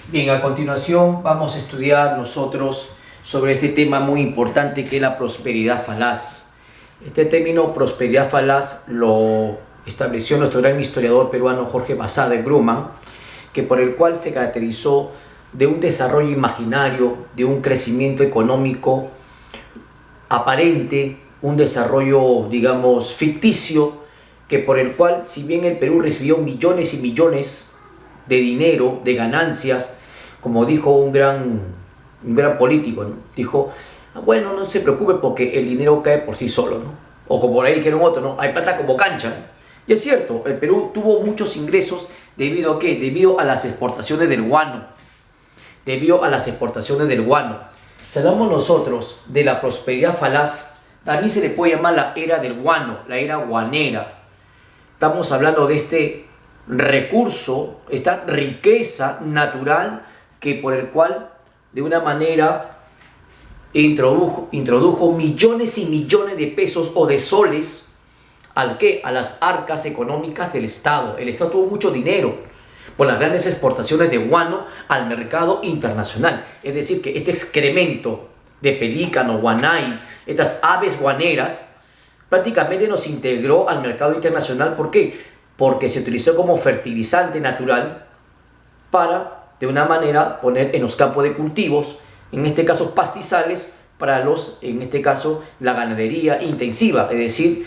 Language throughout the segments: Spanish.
Bien, a continuación vamos a estudiar nosotros sobre este tema muy importante que es la prosperidad falaz. Este término prosperidad falaz lo estableció nuestro gran historiador peruano Jorge Basadre Grumman, que por el cual se caracterizó de un desarrollo imaginario, de un crecimiento económico aparente, un desarrollo, digamos, ficticio, que por el cual, si bien el Perú recibió millones y millones de dinero, de ganancias, como dijo un gran político, ¿no? Dijo, bueno, no se preocupe porque el dinero cae por sí solo, ¿no? O como por ahí dijeron otro, ¿no? Hay plata como cancha, ¿no? Y es cierto, el Perú tuvo muchos ingresos debido a ¿qué? Debido a las exportaciones del guano, debido a las exportaciones del guano. Si hablamos nosotros de la prosperidad falaz, también se le puede llamar la era del guano, la era guanera. Estamos hablando de este recurso, esta riqueza natural que por el cual de una manera introdujo millones y millones de pesos o de soles a las arcas económicas del Estado. El Estado tuvo mucho dinero por las grandes exportaciones de guano al mercado internacional. Es decir, que este excremento de pelícano, guanay, estas aves guaneras, prácticamente nos integró al mercado internacional. ¿Por qué? Porque se utilizó como fertilizante natural para, de una manera, poner en los campos de cultivos, en este caso pastizales, para en este caso, la ganadería intensiva, es decir,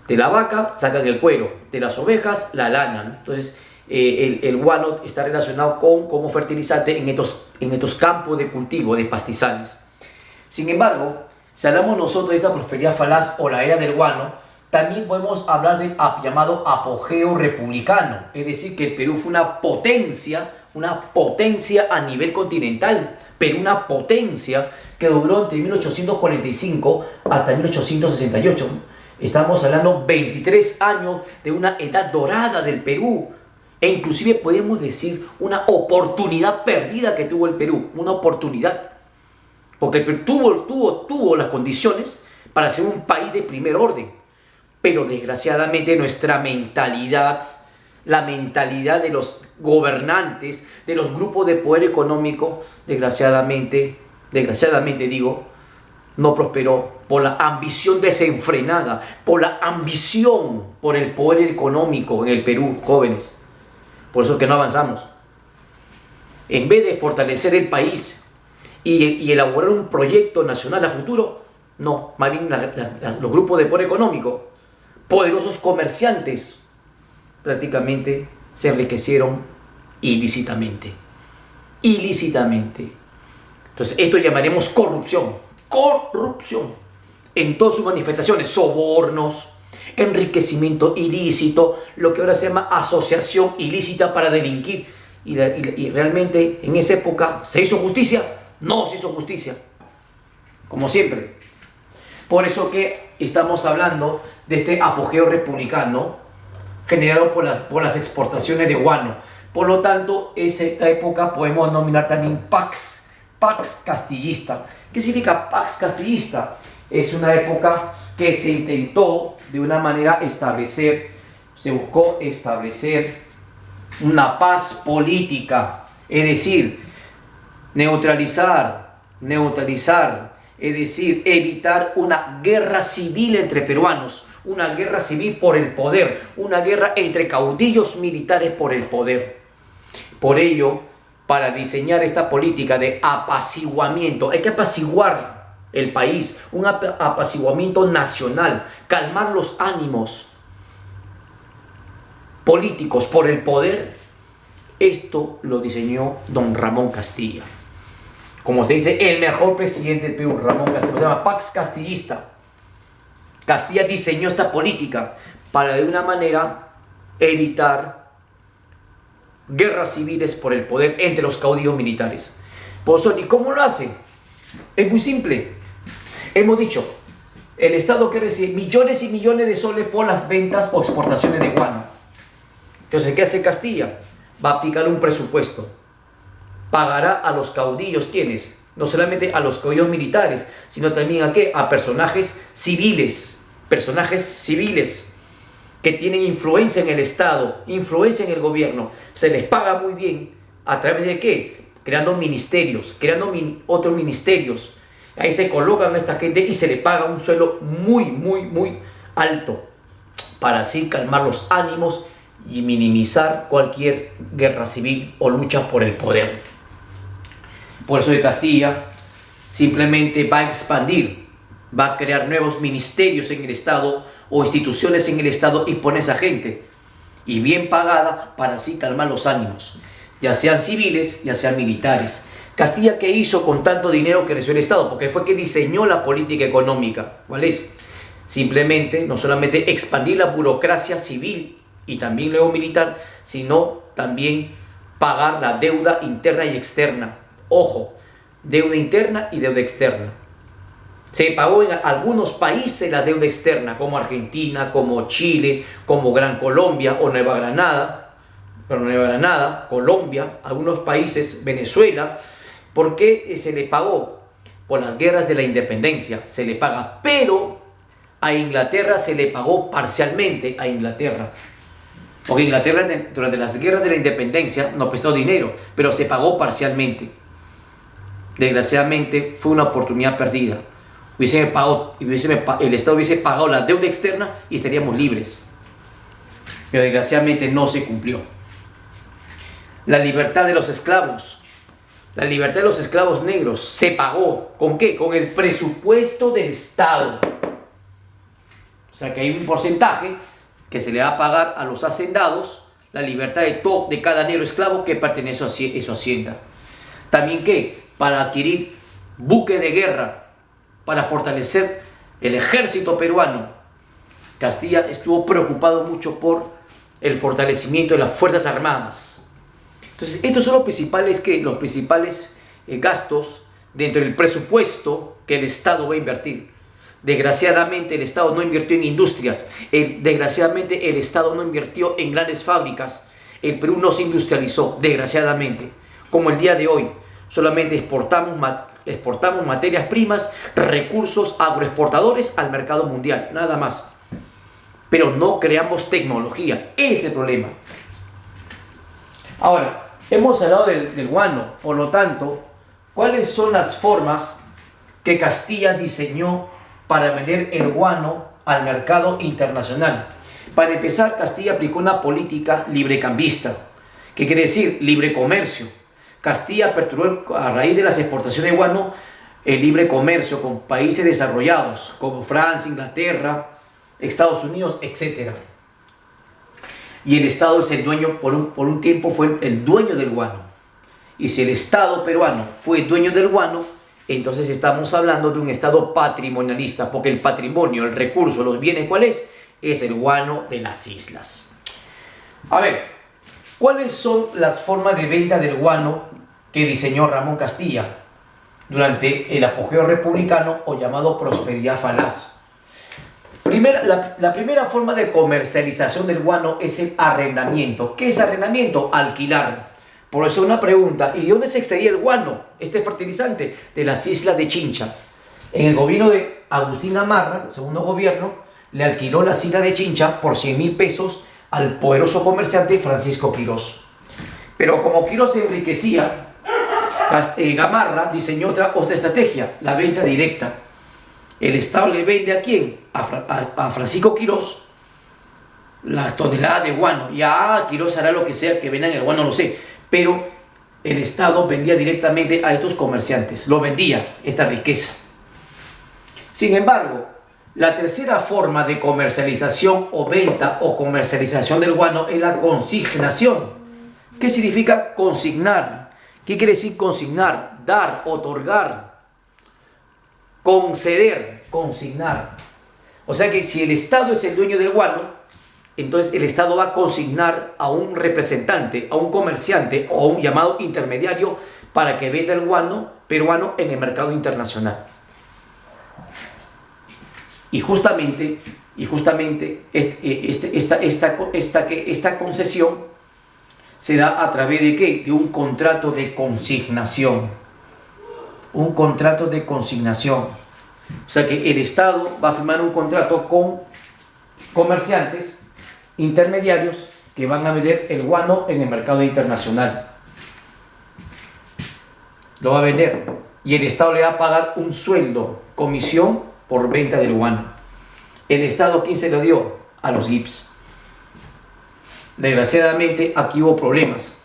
de la vaca sacan el cuero, de las ovejas la lana. Entonces, el guano está relacionado como fertilizante en estos campos de cultivo, de pastizales. Sin embargo, si hablamos nosotros de esta prosperidad falaz o la era del guano, también podemos hablar del llamado apogeo republicano, es decir, que el Perú fue una potencia a nivel continental, pero una potencia que duró entre 1845 hasta 1868. Estamos hablando 23 años de una edad dorada del Perú, e inclusive podemos decir una oportunidad perdida que tuvo el Perú, una oportunidad, porque el Perú tuvo las condiciones para ser un país de primer orden, pero desgraciadamente nuestra mentalidad, la mentalidad de los gobernantes, de los grupos de poder económico, desgraciadamente digo, no prosperó por la ambición desenfrenada, por la ambición por el poder económico en el Perú, jóvenes. Por eso es que no avanzamos. En vez de fortalecer el país y elaborar un proyecto nacional a futuro, no, más bien los grupos de poder económico, poderosos comerciantes, prácticamente se enriquecieron ilícitamente. Ilícitamente. Entonces, esto llamaremos corrupción. Corrupción. En todas sus manifestaciones, sobornos, enriquecimiento ilícito, lo que ahora se llama asociación ilícita para delinquir. Y realmente en esa época, ¿se hizo justicia? No se hizo justicia. Como siempre. Por eso que estamos hablando de este apogeo republicano generado por las exportaciones de guano. Por lo tanto, esta época podemos denominar también Pax Castillista. ¿Qué significa Pax Castillista? Es una época que se intentó de una manera se buscó establecer una paz política, es decir, neutralizar, es decir, evitar una guerra civil entre peruanos, una guerra civil por el poder, una guerra entre caudillos militares por el poder. Por ello, para diseñar esta política de apaciguamiento, hay que apaciguar el país, un apaciguamiento nacional, calmar los ánimos políticos por el poder. Esto lo diseñó don Ramón Castilla. Como se dice, el mejor presidente del Perú, Ramón Castilla, se llama Pax Castillista. Castilla diseñó esta política para de una manera evitar guerras civiles por el poder entre los caudillos militares. Por eso, ¿y cómo lo hace? Es muy simple. Hemos dicho, el Estado quiere recibir millones y millones de soles por las ventas o exportaciones de guano. Entonces, ¿qué hace Castilla? Va a aplicar un presupuesto. Pagará a los caudillos, ¿quiénes? No solamente a los caudillos militares, sino también ¿a qué? A personajes civiles que tienen influencia en el Estado, influencia en el gobierno. Se les paga muy bien. ¿A través de qué? creando ministerios, creando otros ministerios. Ahí se colocan a esta gente y se le paga un sueldo muy, muy, muy alto para así calmar los ánimos y minimizar cualquier guerra civil o lucha por el poder. Por eso de Castilla simplemente va a expandir, va a crear nuevos ministerios en el Estado o instituciones en el Estado y pone esa gente y bien pagada para así calmar los ánimos, ya sean civiles, ya sean militares. Castilla, ¿qué hizo con tanto dinero que recibió el Estado? Porque fue que diseñó la política económica. ¿Cuál es? Simplemente, no solamente expandir la burocracia civil y también luego militar, sino también pagar la deuda interna y externa. Ojo, deuda interna y deuda externa. Se pagó en algunos países la deuda externa, como Argentina, como Chile, como Gran Colombia o Nueva Granada, Colombia, algunos países, Venezuela. ¿Por qué se le pagó? Por las guerras de la independencia se le paga, pero a Inglaterra se le pagó parcialmente a Inglaterra. Porque Inglaterra durante las guerras de la independencia no prestó dinero, pero se pagó parcialmente. Desgraciadamente fue una oportunidad perdida. El Estado hubiese pagado la deuda externa y estaríamos libres. Pero desgraciadamente no se cumplió. La libertad de los esclavos. La libertad de los esclavos negros se pagó. ¿Con qué? Con el presupuesto del Estado. O sea que hay un porcentaje que se le va a pagar a los hacendados, la libertad de cada negro esclavo que pertenece a su hacienda. También ¿qué? Para adquirir buques de guerra, para fortalecer el ejército peruano. Castilla estuvo preocupado mucho por el fortalecimiento de las Fuerzas Armadas. Entonces, estos son los principales gastos dentro del presupuesto que el Estado va a invertir. Desgraciadamente, el Estado no invirtió en industrias. Desgraciadamente, el Estado no invirtió en grandes fábricas. El Perú no se industrializó, desgraciadamente. Como el día de hoy, solamente exportamos materias primas, recursos agroexportadores al mercado mundial, nada más. Pero no creamos tecnología, ese es el problema. Ahora, hemos hablado del guano, por lo tanto, ¿cuáles son las formas que Castilla diseñó para vender el guano al mercado internacional? Para empezar, Castilla aplicó una política librecambista. ¿Qué quiere decir? Libre comercio. Castilla aperturó, a raíz de las exportaciones de guano, el libre comercio con países desarrollados como Francia, Inglaterra, Estados Unidos, etc. Y el Estado es el dueño, por un tiempo fue el dueño del guano. Y si el Estado peruano fue dueño del guano, entonces estamos hablando de un Estado patrimonialista, porque el patrimonio, el recurso, los bienes, ¿cuál es? Es el guano de las islas. A ver, ¿cuáles son las formas de venta del guano que diseñó Ramón Castilla durante el apogeo republicano o llamado prosperidad falaz? La primera forma de comercialización del guano es el arrendamiento. ¿Qué es arrendamiento? Alquilar. Por eso una pregunta, ¿y de dónde se extraía el guano, este fertilizante? De las islas de Chincha. En el gobierno de Agustín Gamarra, el segundo gobierno, le alquiló las islas de Chincha por 100.000 pesos al poderoso comerciante Francisco Quirós. Pero como Quirós se enriquecía, Gamarra diseñó otra estrategia, la venta directa. El Estado le vende ¿a quién? A Francisco Quirós las toneladas de guano. Ya Quirós hará lo que sea que vendan el guano, no sé. Pero el Estado vendía directamente a estos comerciantes. Lo vendía, esta riqueza. Sin embargo, la tercera forma de comercialización o venta o comercialización del guano es la consignación. ¿Qué significa consignar? ¿Qué quiere decir consignar? Dar, otorgar, conceder, consignar. O sea que si el Estado es el dueño del guano, entonces el Estado va a consignar a un representante, a un comerciante o a un llamado intermediario para que venda el guano peruano en el mercado internacional. Y justamente esta concesión se da a través de ¿qué? De un contrato de consignación. Un contrato de consignación. O sea que el Estado va a firmar un contrato con comerciantes intermediarios que van a vender el guano en el mercado internacional. lo va a vender y el Estado le va a pagar un sueldo, comisión por venta del guano. El Estado, ¿quién se lo dio? A los Gibbs. Desgraciadamente aquí hubo problemas.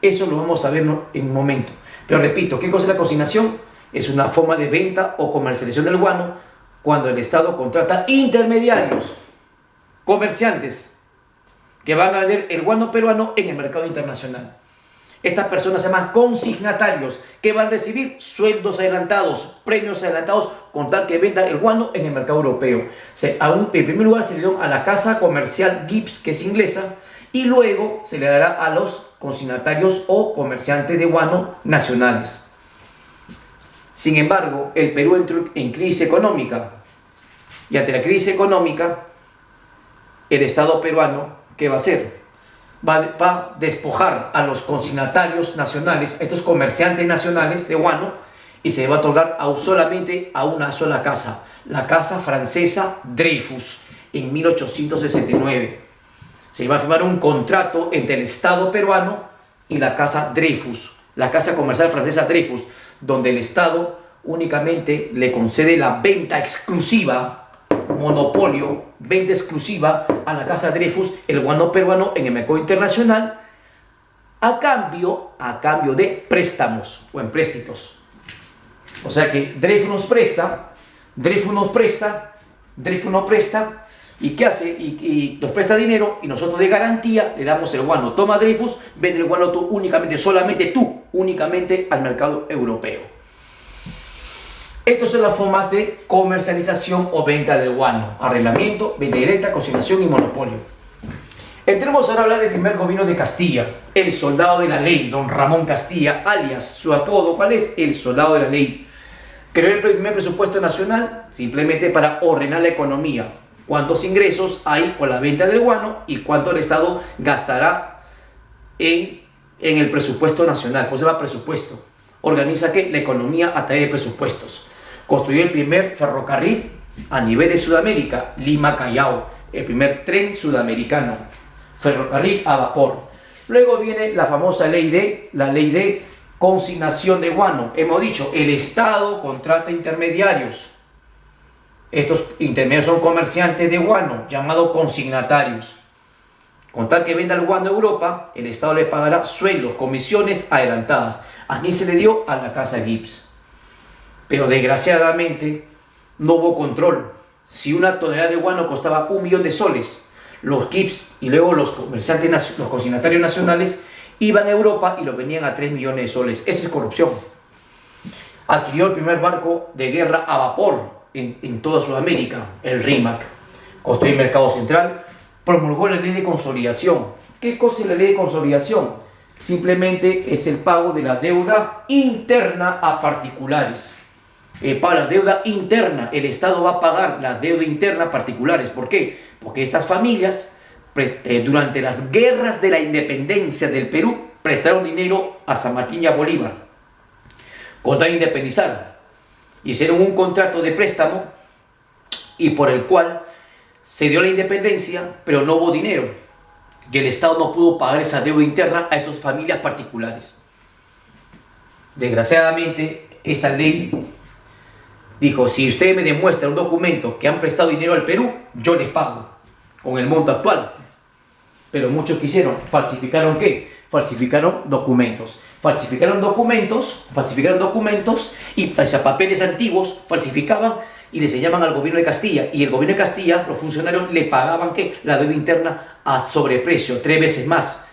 Eso lo vamos a ver en un momento. Pero repito, ¿qué cosa es la consignación? Es una forma de venta o comercialización del guano cuando el Estado contrata intermediarios, comerciantes, que van a vender el guano peruano en el mercado internacional. Estas personas se llaman consignatarios, que van a recibir sueldos adelantados, premios adelantados, con tal que venda el guano en el mercado europeo. En primer lugar se le dio a la casa comercial Gibbs, que es inglesa, y luego se le dará a los consignatarios o comerciantes de guano nacionales. Sin embargo, el Perú entró en crisis económica, y ante la crisis económica, el Estado peruano, ¿qué va a hacer? Va a despojar a los consignatarios nacionales, a estos comerciantes nacionales de guano, y se va a otorgar solamente a una sola casa, la casa francesa Dreyfus, en 1869. Se va a firmar un contrato entre el Estado peruano y la casa Dreyfus, la casa comercial francesa Dreyfus, donde el Estado únicamente le concede la venta exclusiva, monopolio, venta exclusiva a la casa Dreyfus, el guano peruano en el mercado internacional, a cambio de préstamos o empréstitos. O sea que Dreyfus nos presta, ¿y qué hace? Y nos presta dinero y nosotros de garantía le damos el guano. Toma Dreyfus, vende el guano tú únicamente al mercado europeo. Estas son las formas de comercialización o venta del guano: arrendamiento, venta directa, consignación y monopolio. Entremos ahora a hablar del primer gobierno de Castilla, el soldado de la ley, don Ramón Castilla, alias su apodo. ¿Cuál es? El soldado de la ley. Creó el primer presupuesto nacional simplemente para ordenar la economía. ¿Cuántos ingresos hay por la venta del guano y cuánto el Estado gastará en el presupuesto nacional? Pues se llama presupuesto. Organiza que la economía a través de presupuestos. Construyó el primer ferrocarril a nivel de Sudamérica, Lima-Callao, el primer tren sudamericano, ferrocarril a vapor. Luego viene la famosa ley de consignación de guano. Hemos dicho, el Estado contrata intermediarios. Estos intermediarios son comerciantes de guano, llamados consignatarios. Con tal que venda el guano a Europa, el Estado le pagará sueldos, comisiones adelantadas. Así se le dio a la casa Gibbs. Pero desgraciadamente no hubo control. Si una tonelada de guano costaba 1 millón de soles, los Gibbs y luego los comerciantes, los consignatarios nacionales iban a Europa y lo vendían a 3 millones de soles. Esa es corrupción. Adquirió el primer barco de guerra a vapor en toda Sudamérica, el Rímac. Construyó el mercado central. Promulgó la ley de consolidación. ¿Qué cosa es la ley de consolidación? Simplemente es el pago de la deuda interna a particulares. Para la deuda interna, el Estado va a pagar la deuda interna a particulares. ¿Por qué? Porque estas familias, durante las guerras de la independencia del Perú, prestaron dinero a San Martín y a Bolívar. Con tal de independizar, hicieron un contrato de préstamo y por el cual se dio la independencia, pero no hubo dinero. Y el Estado no pudo pagar esa deuda interna a esas familias particulares. Desgraciadamente, esta ley dijo, si ustedes me demuestran un documento que han prestado dinero al Perú, yo les pago con el monto actual. Pero muchos quisieron, ¿falsificaron qué? Falsificaron documentos. Falsificaron documentos y papeles antiguos falsificaban y les llaman al gobierno de Castilla. Y el gobierno de Castilla, los funcionarios, le pagaban ¿qué? La deuda interna a sobreprecio, 3 veces más.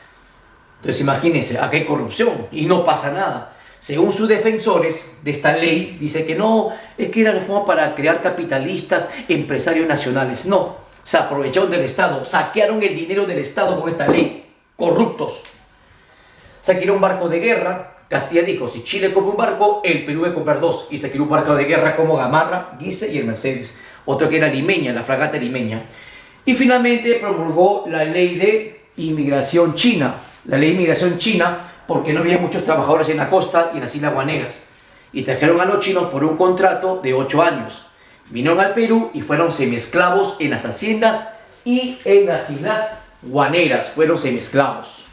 Entonces imagínense, acá hay corrupción y no pasa nada. Según sus defensores de esta ley, dice que no, es que era reforma para crear capitalistas, empresarios nacionales. No, se aprovecharon del Estado, saquearon el dinero del Estado con esta ley. Corruptos. Se adquirió un barco de guerra. Castilla dijo, si Chile compra un barco, el Perú debe comprar 2. Y se adquirió un barco de guerra como Gamarra, Guise y el Mercedes. Otro que era Limeña, la fragata Limeña. Y finalmente promulgó la ley de inmigración china. La ley de inmigración china porque no había muchos trabajadores en la costa y en las islas guaneras. Y trajeron a los chinos por un contrato de 8 años. Vinieron al Perú y fueron semiesclavos en las haciendas y en las islas guaneras. Fueron semiesclavos.